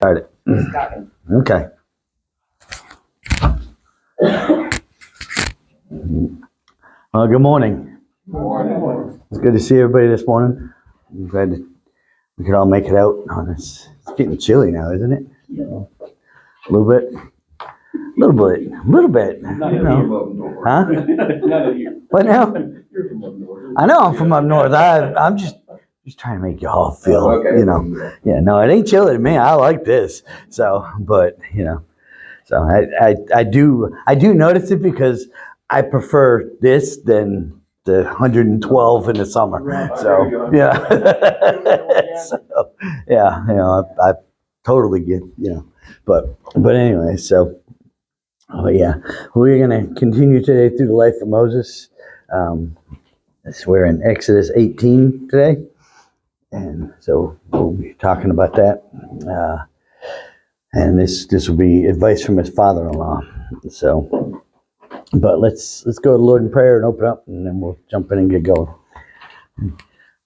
Start it. Okay. Well, good morning. Good morning. It's good to see everybody this morning. I'm glad that we could all make it out. It's getting chilly now, isn't it? Yeah. A little bit. A little bit. Not You here know. up north. Huh? Not here. What now? You're from up north. I know I'm from up north. I'm just trying to make you all feel, Okay. you know. Yeah, no, it ain't chilly to me. I like this. So, but you know, so I do notice it because I prefer this than the 112 in the summer. Right. So yeah, so, yeah, you know, I totally get, you know, but anyway, so. Oh yeah, we're going to continue today through the life of Moses. We're in Exodus 18 today, and so we'll be talking about that. And this will be advice from his father-in-law. So, but let's go to the Lord in prayer and open up, and then we'll jump in and get going.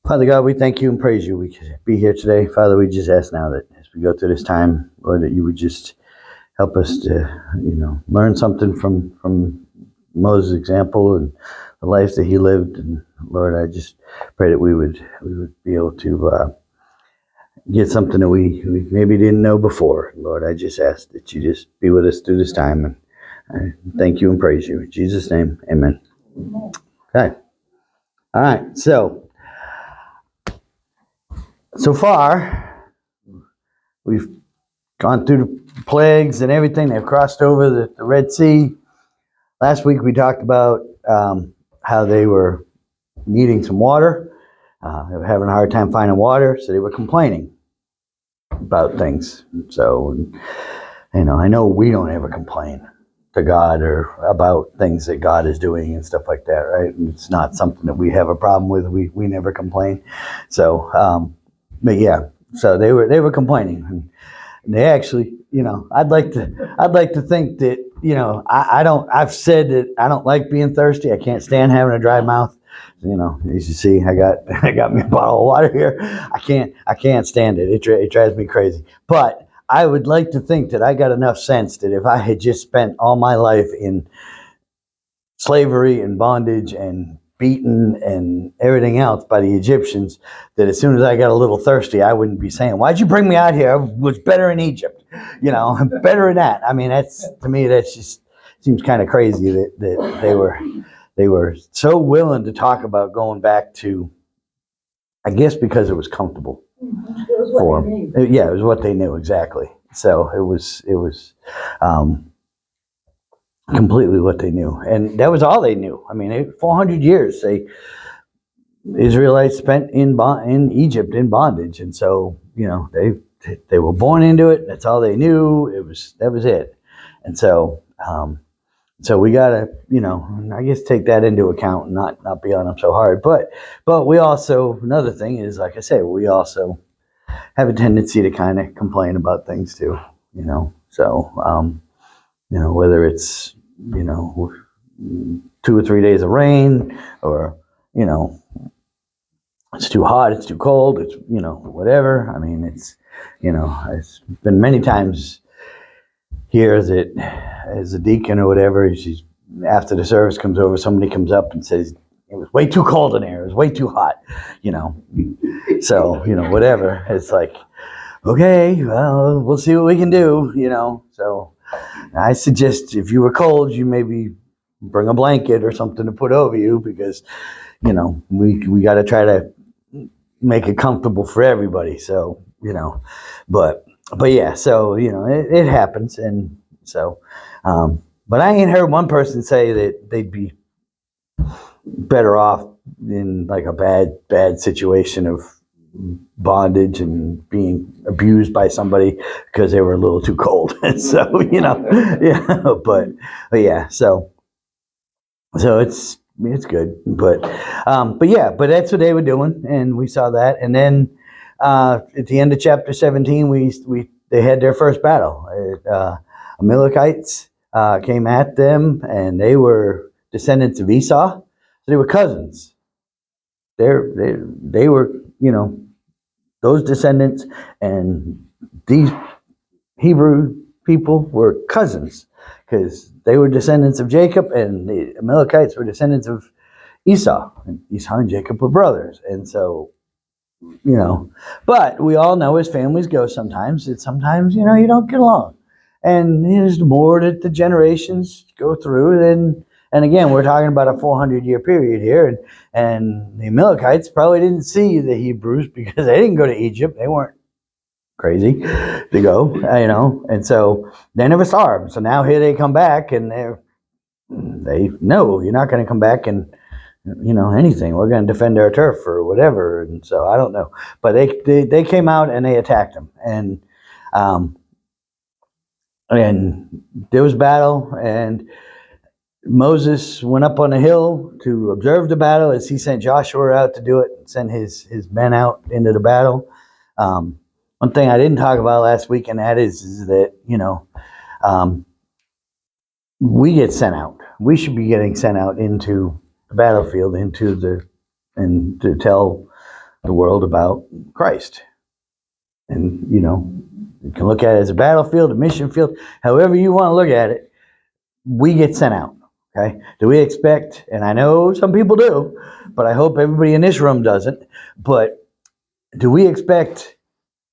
Father God, we thank you and praise you. We could be here today, Father. We just ask now that as we go through this time, Lord, that you would just help us to, you know, learn something from Moses' example and the life that he lived. And Lord, I just pray that we would be able to get something that we maybe didn't know before. Lord, I just ask that you just be with us through this time. And I thank you and praise you. In Jesus' name, amen. Okay. All right. So far, we've gone through the plagues and everything. They've crossed over the Red Sea. Last week we talked about how they were needing some water. They were having a hard time finding water, so they were complaining about things. So, you know, I know we don't ever complain to God or about things that God is doing and stuff like that, right? And it's not something that we have a problem with. We never complain. So, but yeah, so they were complaining. And they actually, you know, I'd like to think that, you know, I've said that I don't like being thirsty. I can't stand having a dry mouth. You know, as you see, I got me a bottle of water here. I can't stand it. It drives me crazy. But I would like to think that I got enough sense that if I had just spent all my life in slavery and bondage and beaten and everything else by the Egyptians, that as soon as I got a little thirsty, I wouldn't be saying, "Why'd you bring me out here? I was better in Egypt." You know, better than that. I mean, to me, that's just seems kind of crazy that they were so willing to talk about going back to, I guess because it was comfortable for them. Yeah, it was what they knew, exactly. So it was completely what they knew, and that was all they knew. I mean, 400 years Israelites spent in Egypt in bondage, and so, you know, they were born into it. That's all they knew. That was it, and so we gotta, you know, I guess take that into account and not be on them so hard. But we also, another thing is, like I say, we also have a tendency to kind of complain about things too, you know. So you know, whether it's, you know, 2 or 3 days of rain, or, you know, it's too hot, it's too cold, it's, you know, whatever. I mean, it's, you know, it's been many times here that as a deacon or whatever, after the service comes over, somebody comes up and says, "It was way too cold in here, it was way too hot," you know. So, you know, whatever. It's like, okay, well, we'll see what we can do, you know. So I suggest if you were cold, you maybe bring a blanket or something to put over you, because, you know, we got to try to make it comfortable for everybody. So, you know, but yeah, so, you know, it happens. And so, but I ain't heard one person say that they'd be better off in like a bad situation of bondage and being abused by somebody because they were a little too cold. And so, you know, yeah, but yeah, so it's good, but yeah, but that's what they were doing, and we saw that. And then at the end of chapter 17, they had their first battle. Amalekites came at them, and they were descendants of Esau, so they were cousins. They were, you know, those descendants and these Hebrew people were cousins because they were descendants of Jacob, and the Amalekites were descendants of Esau. And Esau and Jacob were brothers. And so, but we all know as families go sometimes, you don't get along. And there's more that the generations go through. And again, we're talking about a 400-year period here. And the Amalekites probably didn't see the Hebrews because they didn't go to Egypt. They weren't crazy to go, and so they never saw them. So now here they come back, and they know you're not going to come back and anything. We're going to defend our turf or whatever. And so I don't know, but they came out and they attacked them, and there was battle, and Moses went up on a hill to observe the battle as he sent Joshua out to do it, and sent his men out into the battle. One thing I didn't talk about last week, and that is that, we get sent out. We should be getting sent out into the battlefield, and to tell the world about Christ. And, you can look at it as a battlefield, a mission field, however you want to look at it. We get sent out. Okay? Do we expect, and I know some people do, but I hope everybody in this room doesn't, but do we expect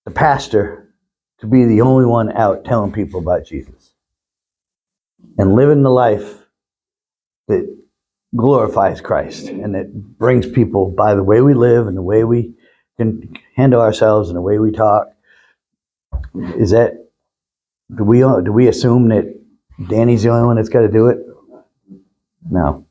the pastor to be the only one out telling people about Jesus and living the life that glorifies Christ and that brings people by the way we live and the way we can handle ourselves and the way we talk? Do we assume that Danny's the only one that's got to do it? No.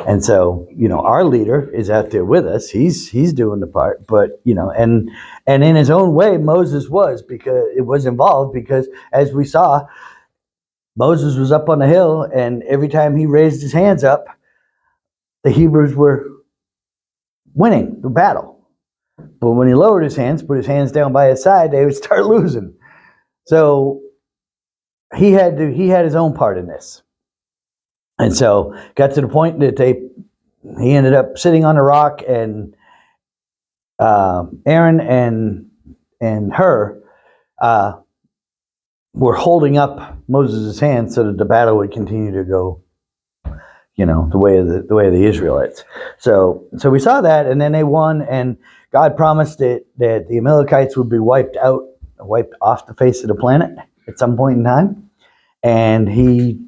And so, our leader is out there with us. He's doing the part, but and in his own way, Moses was, because it was involved, because as we saw, Moses was up on the hill, and every time he raised his hands up, the Hebrews were winning the battle. But when he lowered his hands, put his hands down by his side, they would start losing. So he had his own part in this. And so got to the point that he ended up sitting on a rock, and Aaron and Hur were holding up Moses' hand so that the battle would continue to go, the way of the Israelites. So we saw that, and then they won, and God promised that the Amalekites would be wiped off the face of the planet at some point in time. And he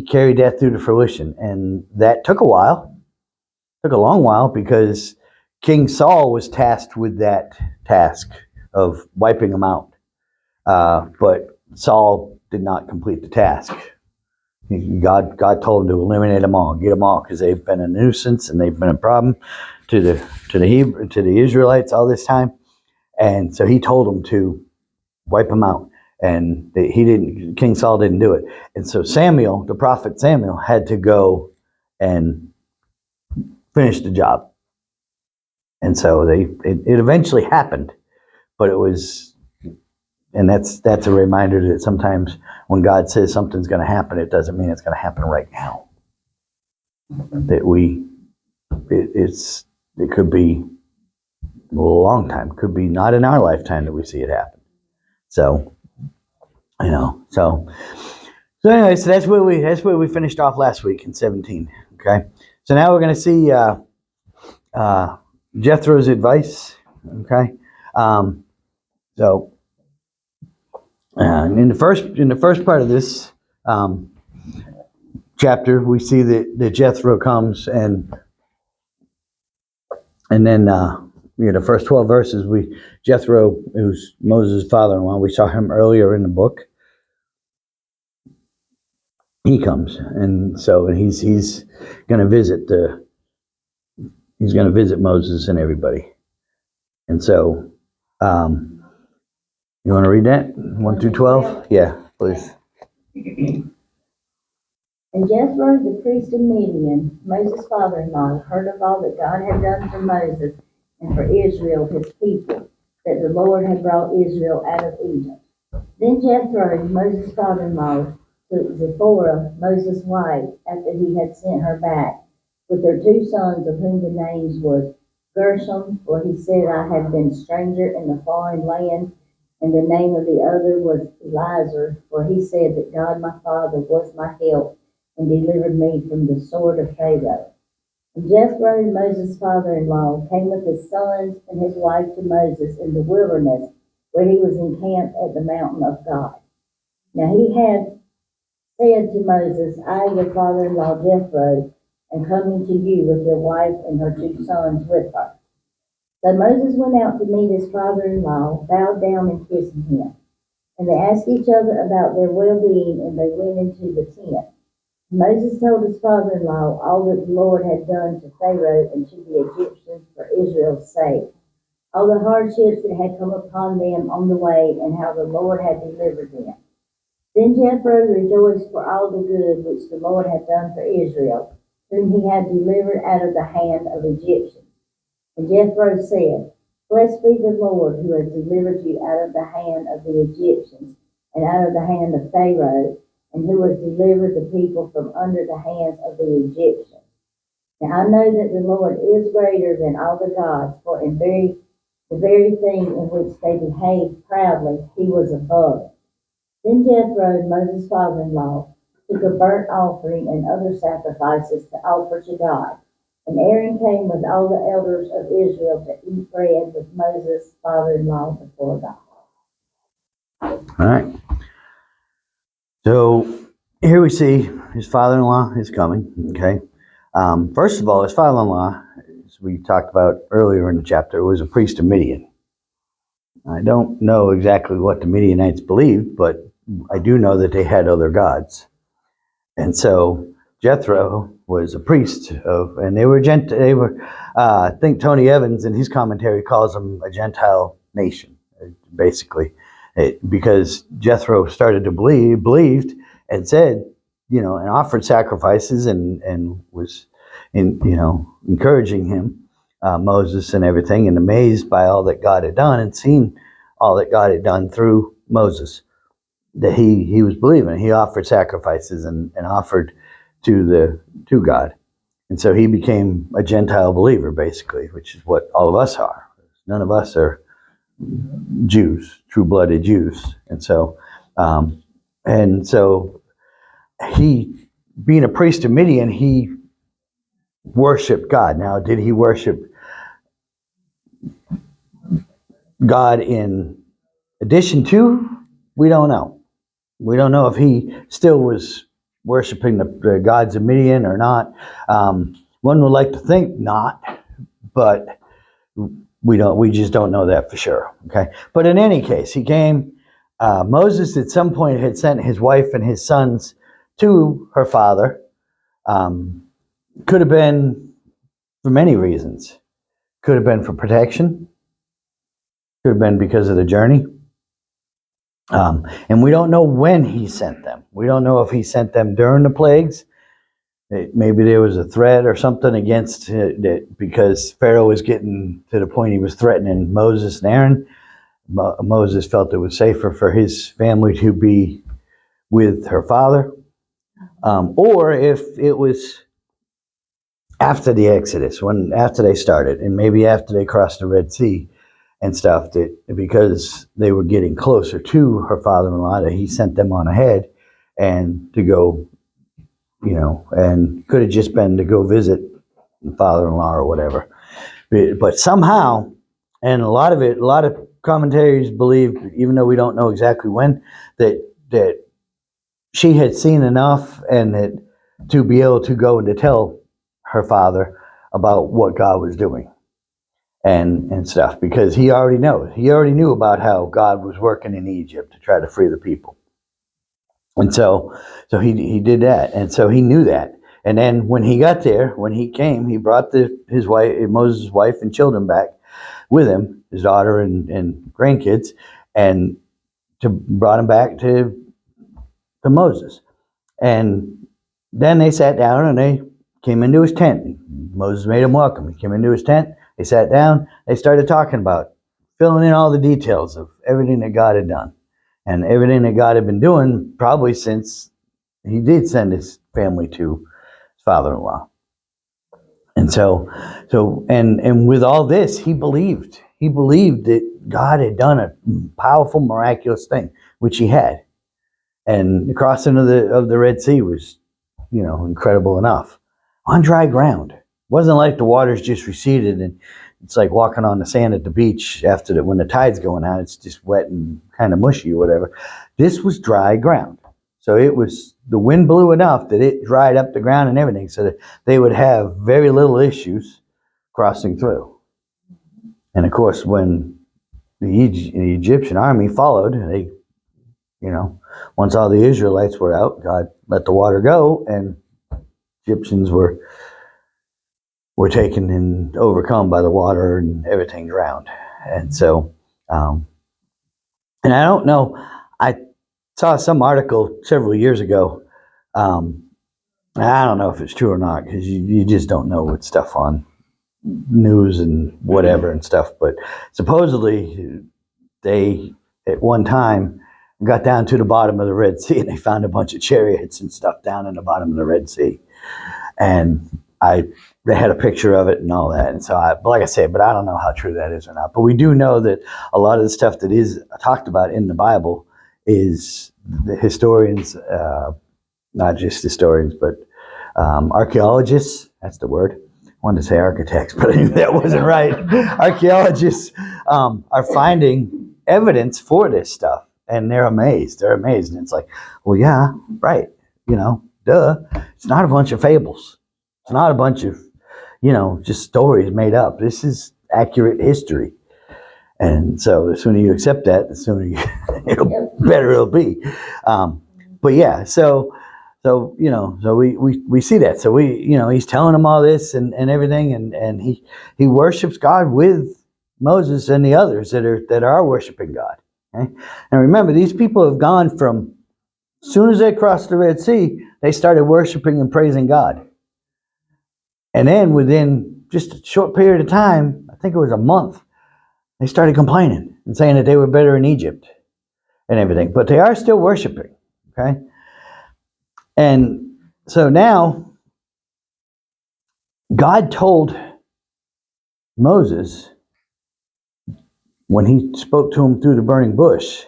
carried that through to fruition, and that took a long while, because King Saul was tasked with that task of wiping them out, but Saul did not complete the task. God told him to eliminate them all, get them all, because they've been a nuisance and they've been a problem to the Israelites all this time, and so he told them to wipe them out. And King Saul didn't do it. And so Samuel, the prophet Samuel, had to go and finish the job. And so it eventually happened, but it was, and that's a reminder that sometimes when God says something's going to happen, it doesn't mean it's going to happen right now. That it could be a long time, could be not in our lifetime that we see it happen. So, so anyway, so that's where we finished off last week in 17. Okay, so now we're going to see Jethro's advice. Okay, so in the first part of this chapter, we see that Jethro comes, and then the first 12 verses, Jethro, who's Moses' father-in-law, we saw him earlier in the book. He comes, and so he's going to visit Moses and everybody. And so, you want to read that 1 through 12? Yeah, please. And Jethro, the priest of Midian, Moses' father-in-law, heard of all that God had done for Moses and for Israel, his people, that the Lord had brought Israel out of Egypt. Then Jethro, Moses' father-in-law, took Zipporah, Moses' wife, after he had sent her back, with her 2 sons, of whom the names was Gershom, for he said, I have been stranger in the foreign land, And the name of the other was Eliezer, for he said that God my father was my help and delivered me from the sword of Pharaoh. And Jethro, Moses' father-in-law, came with his sons and his wife to Moses in the wilderness, where he was encamped at the mountain of God. Now he had said to Moses, I, your father-in-law Jethro, am coming to you with your wife and her 2 sons with her. So Moses went out to meet his father-in-law, bowed down and kissed him. And they asked each other about their well-being, and they went into the tent. Moses told his father-in-law all that the Lord had done to Pharaoh and to the Egyptians for Israel's sake, all the hardships that had come upon them on the way, and how the Lord had delivered them. Then Jethro rejoiced for all the good which the Lord had done for Israel, whom he had delivered out of the hand of Egyptians. And Jethro said, Blessed be the Lord who has delivered you out of the hand of the Egyptians and out of the hand of Pharaoh, and who has delivered the people from under the hands of the Egyptians. Now I know that the Lord is greater than all the gods, for in the very thing in which they behaved proudly, he was above. Then Jethro, Moses' father-in-law, took a burnt offering and other sacrifices to offer to God. And Aaron came with all the elders of Israel to eat bread with Moses' father-in-law before God. All right. So here we see his father-in-law is coming. Okay. First of all, his father-in-law, as we talked about earlier in the chapter, was a priest of Midian. I don't know exactly what the Midianites believed, but I do know that they had other gods. And so Jethro was a priest of, and they were, I think Tony Evans in his commentary calls them a Gentile nation, basically, because Jethro started to believed and said, and offered sacrifices and was, encouraging him, Moses and everything, and amazed by all that God had done and seen all that God had done through Moses, that he was believing. He offered sacrifices and offered to God. And so he became a Gentile believer, basically, which is what all of us are. None of us are Jews, true-blooded Jews. And so he, being a priest of Midian, he worshiped God. Now, did he worship God in addition to? We don't know. We don't know if he still was worshiping the gods of Midian or not. One would like to think not, but we don't. We just don't know that for sure. Okay. But in any case, he came. Moses at some point had sent his wife and his sons to her father. Could have been for many reasons. Could have been for protection. Could have been because of the journey. And we don't know when he sent them. We don't know if he sent them during the plagues. Maybe there was a threat or something against it because Pharaoh was getting to the point he was threatening Moses and Aaron. Moses felt it was safer for his family to be with her father. Or if it was after the Exodus, after they started, and maybe after they crossed the Red Sea and stuff, that because they were getting closer to her father-in-law, that he sent them on ahead and to go, and could have just been to go visit the father-in-law or whatever. But somehow, and a lot of commentaries believe, even though we don't know exactly when, that she had seen enough and that to be able to go and to tell her father about what God was doing. And stuff, because he already knew about how God was working in Egypt to try to free the people. And so he did that, and so he knew that. And then when he got there, when he came, he brought his wife, Moses' wife and children back with him, his daughter and grandkids, and brought him back to Moses. And then they sat down and they came into his tent. Moses made him welcome. He came into his tent. They sat down. They started talking about filling in all the details of everything that God had done and everything that God had been doing probably since he did send his family to his father-in-law. And so, and with all this, he believed. He believed that God had done a powerful, miraculous thing, which he had. And the crossing of the Red Sea was, incredible enough. On dry ground. It wasn't like the waters just receded and it's like walking on the sand at the beach when the tide's going out, it's just wet and kind of mushy or whatever. This was dry ground. So the wind blew enough that it dried up the ground and everything so that they would have very little issues crossing through. And of course, when the Egyptian army followed, they, once all the Israelites were out, God let the water go, and Egyptians were taken and overcome by the water, and everything drowned. And so, and I don't know, I saw some article several years ago. I don't know if it's true or not, because you just don't know with stuff on news and whatever and stuff. But supposedly they, at one time, got down to the bottom of the Red Sea and they found a bunch of chariots and stuff down in the bottom of the Red Sea. And they had a picture of it and all that. And so, like I said, but I don't know how true that is or not. But we do know that a lot of the stuff that is talked about in the Bible is the historians, not just historians, but archaeologists, that's the word. I wanted to say architects, but I knew that wasn't right. Archaeologists are finding evidence for this stuff, and they're amazed. They're amazed. And it's like, well, yeah, right. Duh. It's not a bunch of fables. It's not a bunch of, just stories made up. This is accurate history. And so the sooner you accept that, the sooner better it'll be. But yeah, so we see that. So he's telling them all this and everything, and he worships God with Moses and the others that are worshiping God. Okay? And remember, these people have gone from, as soon as they crossed the Red Sea, they started worshiping and praising God. And then within just a short period of time, I think it was a month, they started complaining and saying that they were better in Egypt and everything. But they are still worshiping. Okay? And so now, God told Moses, when he spoke to him through the burning bush,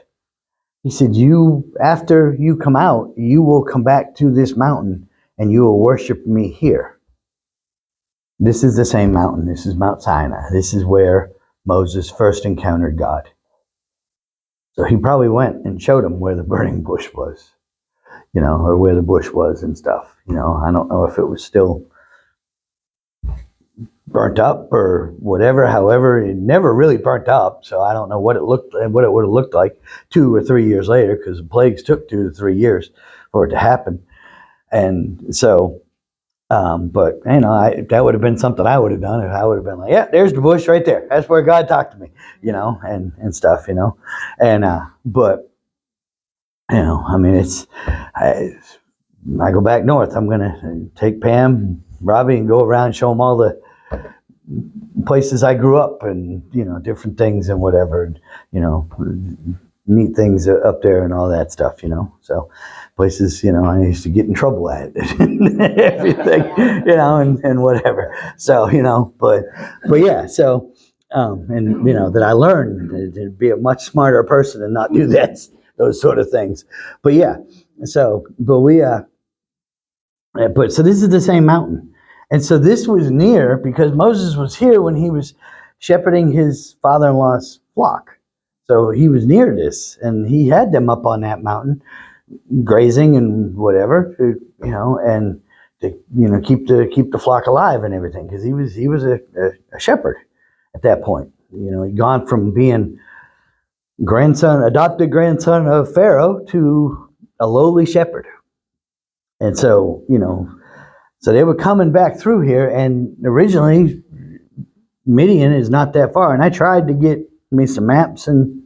he said, after you come out, you will come back to this mountain and you will worship me here. This is the same mountain. This is Mount Sinai. This is where Moses first encountered God. So he probably went and showed him where the burning bush was, or where the bush was and stuff. I don't know if it was still burnt up or whatever. However, it never really burnt up, so I don't know what it would have looked like 2 or 3 years later, because the plagues took 2 to 3 years for it to happen. And so, but that would have been something I would have done. If I would have been like, yeah, there's the bush right there. That's where God talked to me, and stuff, and but I mean, I go back north. I'm gonna take Pam, Robbie, and go around and show them all the places I grew up and, different things and whatever, and, neat things up there and all that stuff, so places, I used to get in trouble at and everything, and whatever. So, but yeah, so, and, that I learned to be a much smarter person and not do those sort of things. But yeah, so, but so this is the same mountain. And so this was near, because Moses was here when he was shepherding his father-in-law's flock. So he was near this, and he had them up on that mountain, grazing and whatever, and to keep the flock alive and everything, because he was a shepherd at that point. He'd gone from being adopted grandson of Pharaoh to a lowly shepherd. And so, so they were coming back through here, and originally Midian is not that far. And I tried to get me some maps and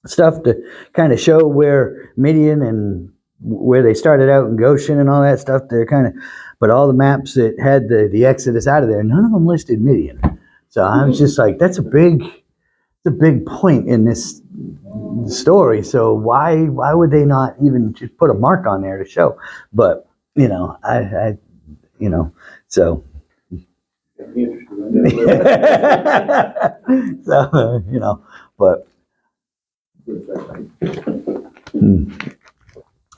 stuff to kind of show where Midian and where they started out in Goshen and all that stuff. But all the maps that had the Exodus out of there, none of them listed Midian. So I was just like, that's a big point in this story. So why would they not even just put a mark on there to show? But so. So, But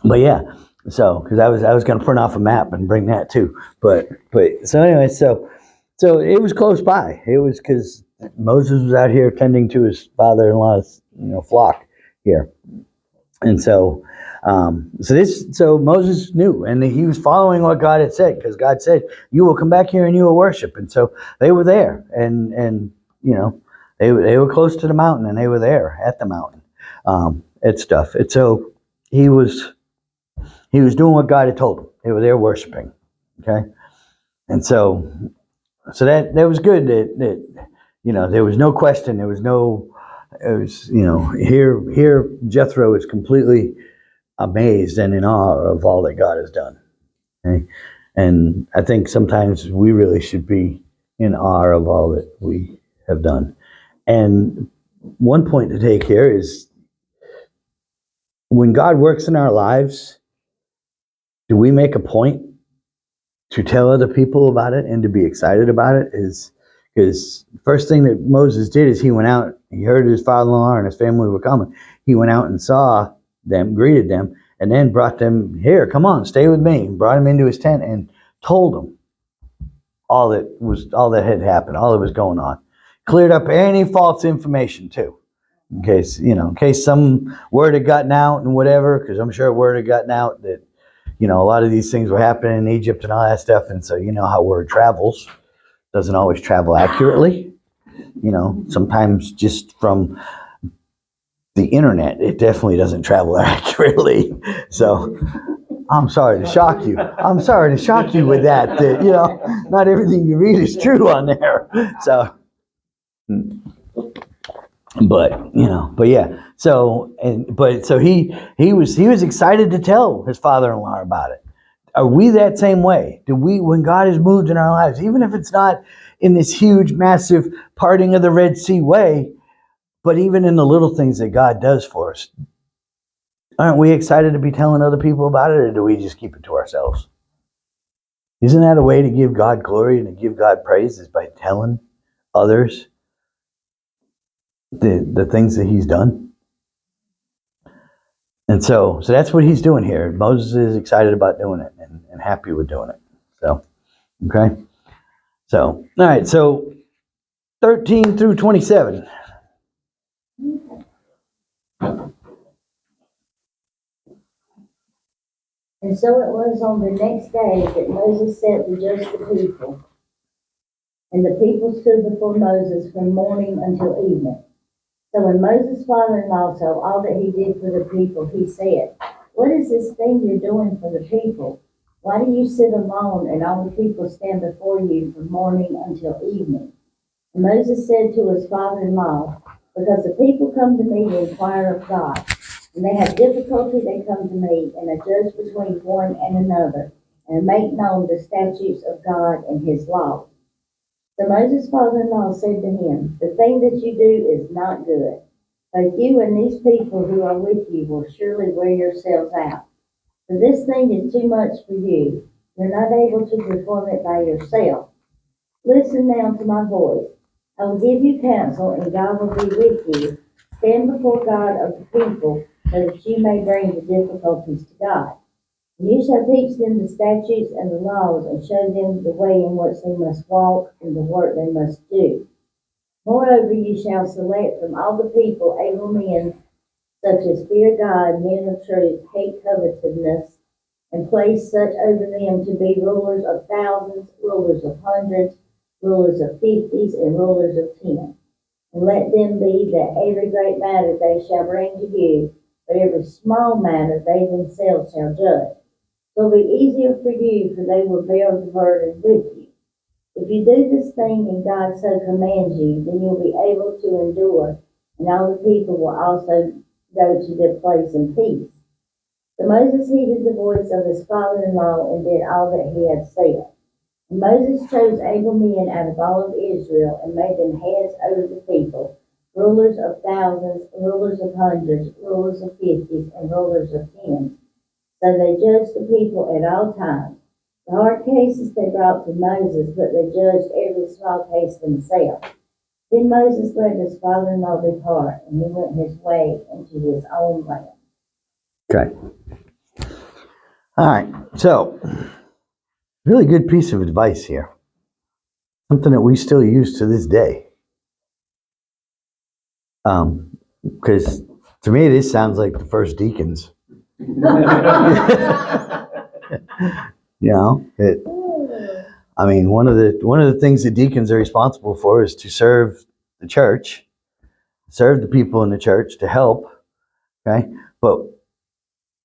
but yeah, so because I was going to print off a map and bring that too. But so anyway, so it was close by. It was because Moses was out here tending to his father-in-law's flock here, and so so Moses knew, and he was following what God had said, because God said, "You will come back here and you will worship." And so they were there, and they were close to the mountain, and they were there at the mountain, at stuff. And so he was doing what God had told him. They were there worshiping. Okay, and so that was good. That there was no question. There was no. It was here Jethro is completely amazed and in awe of all that God has done. Okay? And I think sometimes we really should be in awe of all that we have done. And one point to take here is, when God works in our lives, do we make a point to tell other people about it and to be excited about it? Is because the first thing that Moses did is he went out, he heard his father-in-law and his family were coming. He went out and saw them, greeted them, and then brought them here. Come on, stay with me. Brought them into his tent and told them all that had happened, all that was going on. Cleared up any false information too, in case some word had gotten out and whatever. Because I'm sure word had gotten out that a lot of these things were happening in Egypt and all that stuff. And so how word travels. Doesn't always travel accurately. Sometimes just from the internet, it definitely doesn't travel accurately. So I'm sorry to shock you. I'm sorry to shock you with that not everything you read is true on there. So, but yeah. So he was excited to tell his father-in-law about it. Are we that same way? Do we, when God has moved in our lives, even if it's not in this huge, massive parting of the Red Sea way, but even in the little things that God does for us, aren't we excited to be telling other people about it, or do we just keep it to ourselves? Isn't that a way to give God glory and to give God praise, is by telling others the things that he's done? And so that's what he's doing here. Moses is excited about doing it and happy with doing it. So, okay. So, all right. So 13 through 27. And so it was on the next day that Moses sent to judge the people. And the people stood before Moses from morning until evening. So when Moses' father-in-law saw all that he did for the people, he said, "What is this thing you're doing for the people? Why do you sit alone and all the people stand before you from morning until evening?" And Moses said to his father-in-law, "Because the people come to me to inquire of God. When they have difficulty, they come to me, and I judge between one and another, and make known the statutes of God and his law." So Moses' father-in-law said to him, "The thing that you do is not good. Both you and these people who are with you will surely wear yourselves out. For this thing is too much for you. You're not able to perform it by yourself. Listen now to my voice. I will give you counsel, and God will be with you. Stand before God of the people, so that you may bring the difficulties to God. And you shall teach them the statutes and the laws, and show them the way in which they must walk and the work they must do. Moreover, you shall select from all the people able men, such as fear God, men of truth, hate covetousness, and place such over them to be rulers of thousands, rulers of hundreds, rulers of fifties, and rulers of 10. And let them be that every great matter they shall bring to you, but every small matter they themselves shall judge. It will be easier for you, for they will bear the burden with you. If you do this thing and God so commands you, then you'll be able to endure, and all the people will also go to their place in peace." So Moses heeded the voice of his father-in-law and did all that he had said. And Moses chose able men out of all of Israel and made them heads over the people, rulers of thousands, rulers of hundreds, rulers of fifties, and rulers of 10s. So they judged the people at all times. The hard cases they brought to Moses, but they judged every small case themselves. Then Moses let his father-in-law depart, and he went his way into his own land. Okay. All right. So, really good piece of advice here. Something that we still use to this day. Because to me, this sounds like the first deacons. You know, I mean, one of the things that deacons are responsible for is to serve the church, serve the people in the church, to help. Okay, but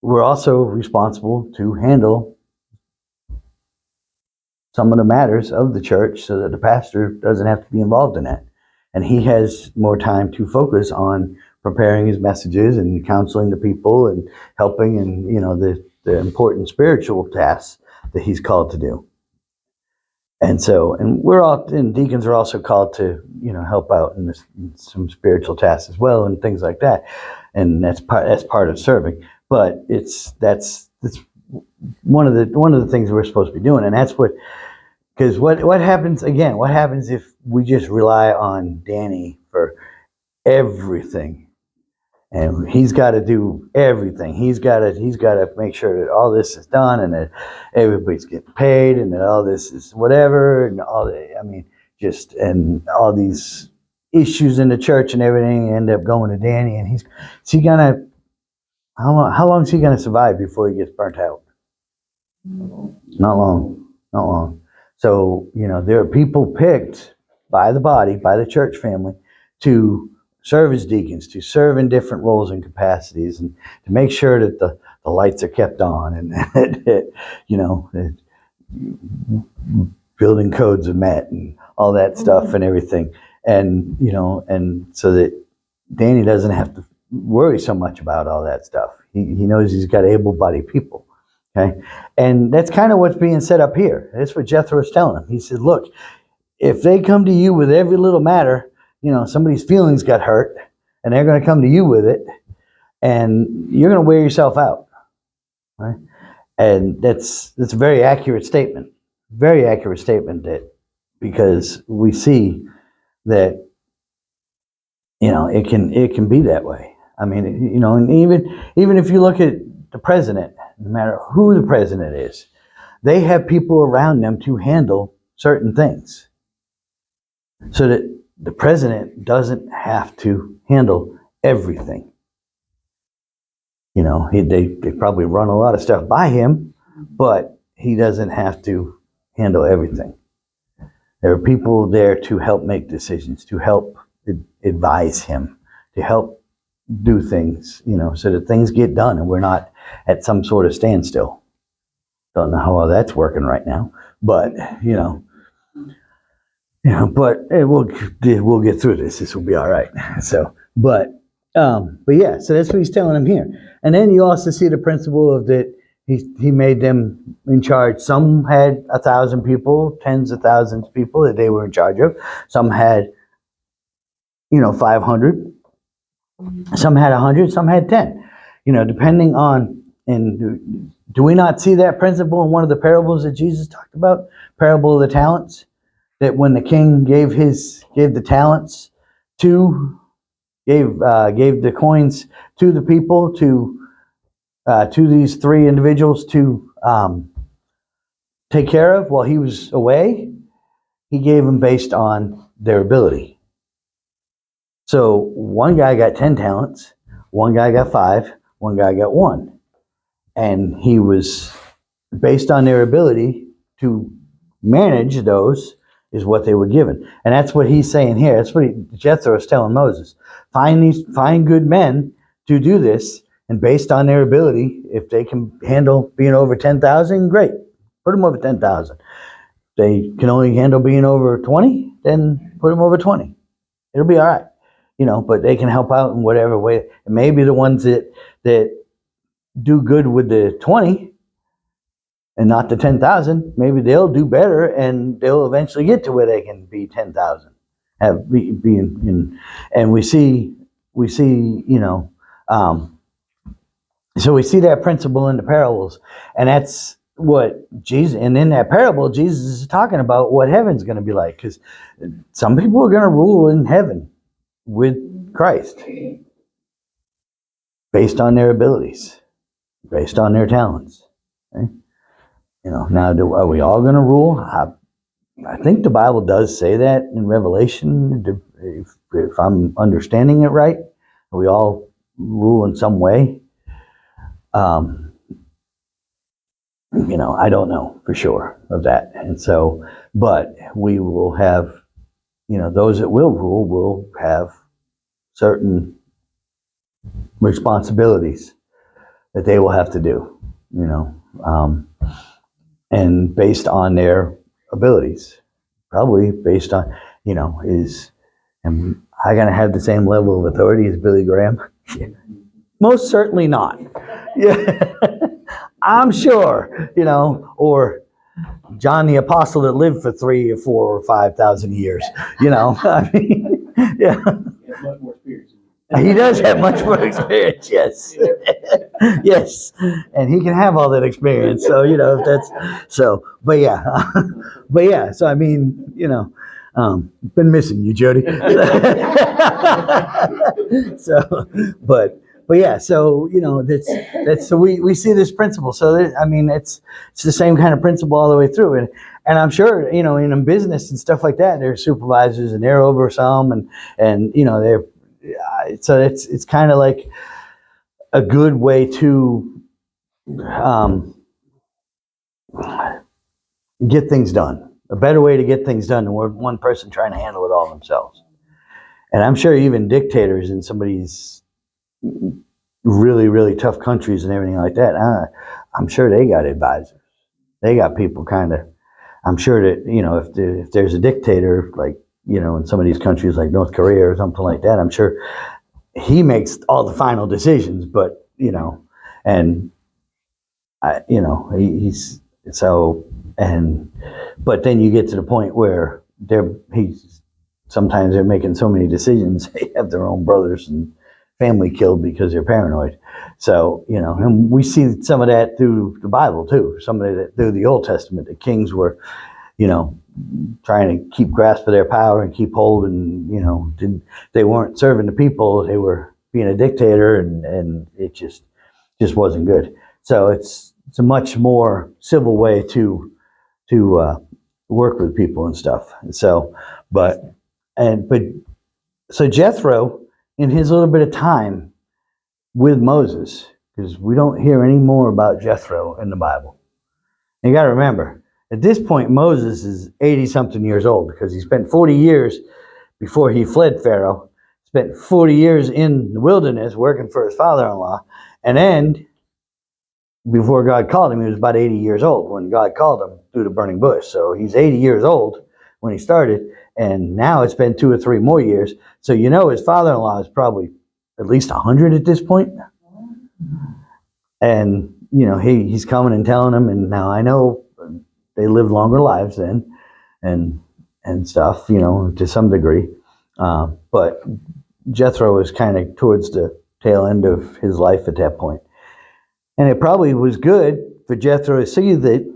we're also responsible to handle some of the matters of the church so that the pastor doesn't have to be involved in that. And he has more time to focus on preparing his messages and counseling the people and helping and, you know, the important spiritual tasks that he's called to do. And so, and deacons are also called to, you know, help out in some spiritual tasks as well and things like that. And that's part of serving. But that's one of the things we're supposed to be doing. And that's because what happens again? What happens if we just rely on Danny for everything? And he's got to do everything. He's got to make sure that all this is done and that everybody's getting paid and that all this is whatever and and all these issues in the church and everything end up going to Danny. And how long is he gonna survive before he gets burnt out? Not long. So, you know, there are people picked by the body, by the church family, to serve as deacons, to serve in different roles and capacities, and to make sure that the lights are kept on and that, you know, that building codes are met and all that stuff and everything. And, you know, and so that Danny doesn't have to worry so much about all that stuff. He knows he's got able-bodied people. Okay, and that's kind of what's being set up here. That's what Jethro is telling him. He said, look, if they come to you with every little matter, you know, somebody's feelings got hurt, and they're going to come to you with it, and you're going to wear yourself out. Right? And that's a very accurate statement. Very accurate statement, that because we see that, you know, it can be that way. I mean, you know, and even if you look at the president, no matter who the president is, they have people around them to handle certain things so that the president doesn't have to handle everything. You know, they probably run a lot of stuff by him, but he doesn't have to handle everything. There are people there to help make decisions, to help advise him, to help do things, you know, so that things get done and we're not at some sort of standstill. Don't know how well that's working right now, but but we'll get through this. This will be all right. So, but yeah, so that's what he's telling them here. And then you also see the principle of that he made them in charge. Some had 1,000 people, tens of thousands of people that they were in charge of. Some had, 500. Some had 100. Some had 10. Depending on. And do we not see that principle in one of the parables that Jesus talked about? Parable of the talents. That when the king gave the talents gave the coins to the people to these three individuals to take care of while he was away, he gave them based on their ability. So one guy got 10 talents, one guy got 5, one guy got 1. And he was based on their ability to manage those is what they were given. And that's what he's saying here. That's what Jethro is telling Moses. Find good men to do this, and based on their ability, if they can handle being over 10,000, great. Put them over 10,000. They can only handle being over 20, then put them over 20. It'll be all right. But they can help out in whatever way. And maybe the ones that do good with the 20 and not the 10,000, maybe they'll do better and they'll eventually get to where they can be 10,000. And we see, so we see that principle in the parables, and that's what Jesus, and in that parable, Jesus is talking about what heaven's going to be like, because some people are going to rule in heaven with Christ based on their abilities, based on their talents. Okay? Now, are we all going to rule? I think the Bible does say that in Revelation, if I'm understanding it right. We all rule in some way. I don't know for sure of that. And so, but we will have, those that will rule will have certain responsibilities that they will have to do, and based on their abilities, probably based on, am I going to have the same level of authority as Billy Graham? Most certainly not. Yeah, I'm sure, or John the Apostle that lived for 3 or 4 or 5,000 years, I mean, yeah. He has much more experience. He does have much more experience, yes. Yes, and he can have all that experience, so, if that's, so, but yeah, so I mean, been missing you, Jody. So, but yeah, so, that's, so we see this principle, so I mean, it's the same kind of principle all the way through, and I'm sure, in business and stuff like that, there's supervisors and they're over some, and they're, so it's kind of like a good way to get things done. A better way to get things done than one person trying to handle it all themselves. And I'm sure even dictators in some of these really, really tough countries and everything like that, I'm sure they got advisors. They got people kind of, I'm sure that, if there's a dictator, like, in some of these countries like North Korea or something like that, I'm sure he makes all the final decisions, but, and he's so, but then you get to the point where sometimes they're making so many decisions, they have their own brothers and family killed because they're paranoid. So, and we see some of that through the Bible too, some of that through the Old Testament. The kings were, trying to keep grasp of their power and keep hold, and, they weren't serving the people, they were being a dictator, and it just wasn't good. So it's a much more civil way to work with people and stuff. And so, so Jethro, in his little bit of time with Moses, because we don't hear any more about Jethro in the Bible. And you got to remember, at this point, Moses is 80-something years old, because he spent 40 years before he fled Pharaoh, spent 40 years in the wilderness working for his father-in-law, and then before God called him, he was about 80 years old when God called him through the burning bush. So he's 80 years old when he started, and now it's been 2 or 3 more years. So his father-in-law is probably at least 100 at this point. And, he's coming and telling him, and now I know they lived longer lives then and stuff, to some degree. But Jethro was kind of towards the tail end of his life at that point. And it probably was good for Jethro to see that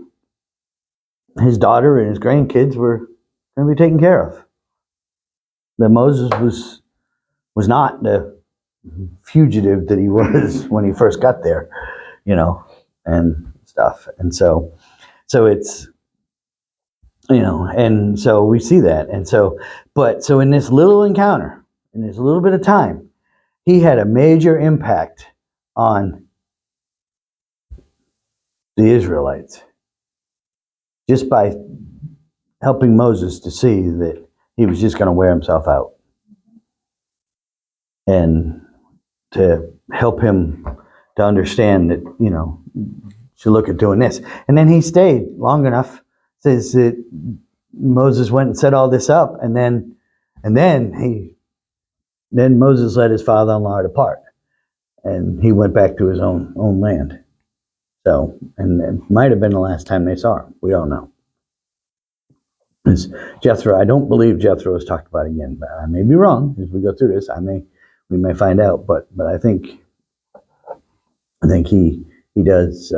his daughter and his grandkids were going to be taken care of. That Moses was not the fugitive that he was when he first got there, and stuff. And so it's, and so we see that. And so in this little encounter, in this little bit of time, he had a major impact on the Israelites, just by helping Moses to see that he was just going to wear himself out, and to help him to understand that, should look at doing this. And then he stayed long enough, says that Moses went and set all this up, and then Moses let his father-in-law depart, and he went back to his own land. So, and it might have been the last time they saw him. We don't know. Because Jethro, I don't believe Jethro is talked about again, but I may be wrong as we go through this. We may find out, but I think he does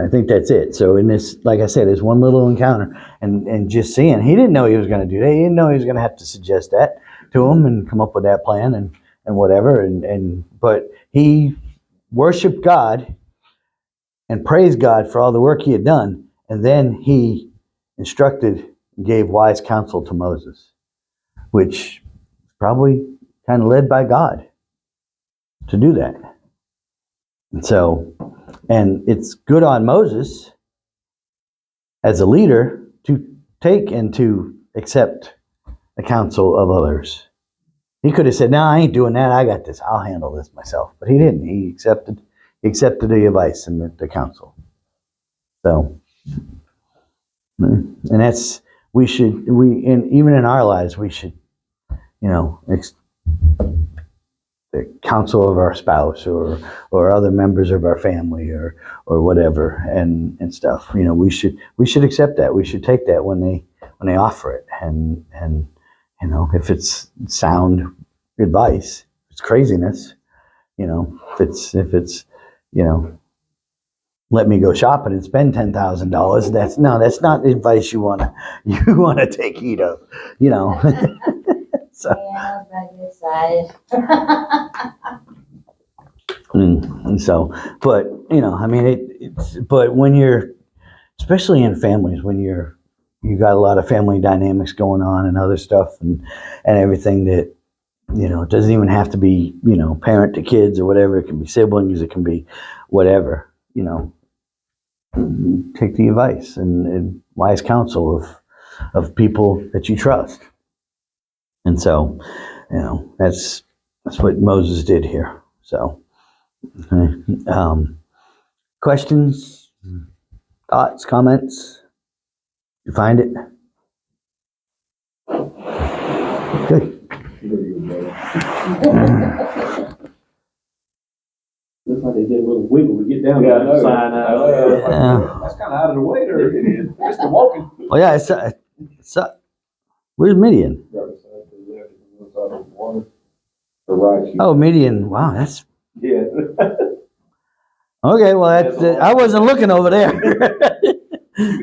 I think that's it. So in this, like I said, it's one little encounter, and just seeing, he didn't know he was going to do that. He didn't know he was going to have to suggest that to him and come up with that plan and whatever. But he worshiped God and praised God for all the work he had done, and then he instructed, gave wise counsel to Moses, which probably kind of led by God to do that. And so, and it's good on Moses as a leader to take and to accept the counsel of others. He could have said, "No, I ain't doing that. I got this. I'll handle this myself." But he didn't. He accepted the advice and the counsel. So, and that's, and even in our lives, we should, the counsel of our spouse or other members of our family or whatever and stuff. We should accept that. We should take that when they offer it, and if it's sound advice, if it's craziness, if it's let me go shopping and spend $10,000. That's not advice you wanna take heed of, So. Yeah, I was excited. And so, but but when you're, especially in families, when you got a lot of family dynamics going on and other stuff and everything that, it doesn't even have to be, parent to kids or whatever. It can be siblings, it can be whatever, take the advice and wise counsel of people that you trust. And so, that's what Moses did here. So, questions, thoughts, comments? You find it? Good. Looks like they did a little wiggle to get down Yeah, I to know. the sign. Yeah. That's kind of out of the way there, it is. Mr. Walking. Oh yeah, it's where's Midian? The right. Oh, Midian. Wow, that's Yeah. okay. Well, I wasn't looking over there.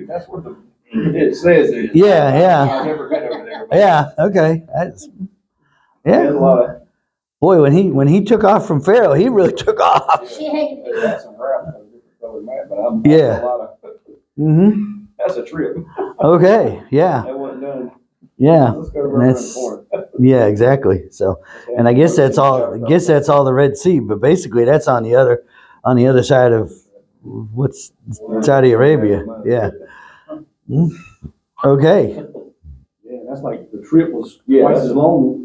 That's what it says. It. Yeah. I've never been over there. But Yeah. Okay. That's There's a yeah. lot of. Boy, when he took off from Pharaoh, he really took off. She That's some crap. That's a different color map, but I'm. Yeah. A lot of, Mm-hmm. that's a trip. Okay. Yeah. That wasn't done. Yeah. Let's go around the That's- corner. Yeah. Exactly. So, and I guess that's all. I guess that's all the Red Sea. But basically, that's on the other side of what's Saudi Arabia. Yeah. Okay. Yeah, that's like the trip was Yeah, twice that's- as long.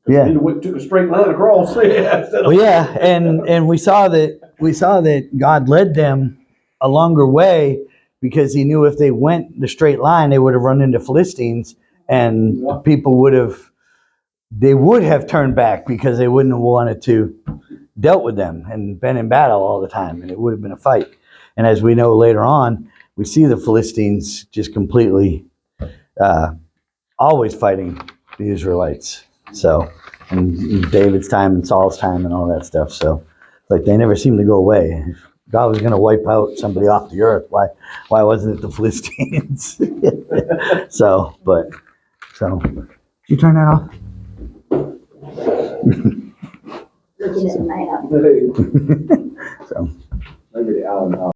Yeah. It took a straight line across. Yeah. Well, yeah, and we saw that God led them a longer way because he knew if they went the straight line, they would have run into Philistines, and the people would have turned back because they wouldn't have wanted to dealt with them and been in battle all the time, and it would have been a fight. And as we know later on, we see the Philistines just completely always fighting the Israelites. So, and David's time and Saul's time and all that stuff. So, like they never seem to go away. If God was going to wipe out somebody off the earth, why wasn't it the Philistines? So, did you turn that off? looking at the map. So. Maybe the Allen House.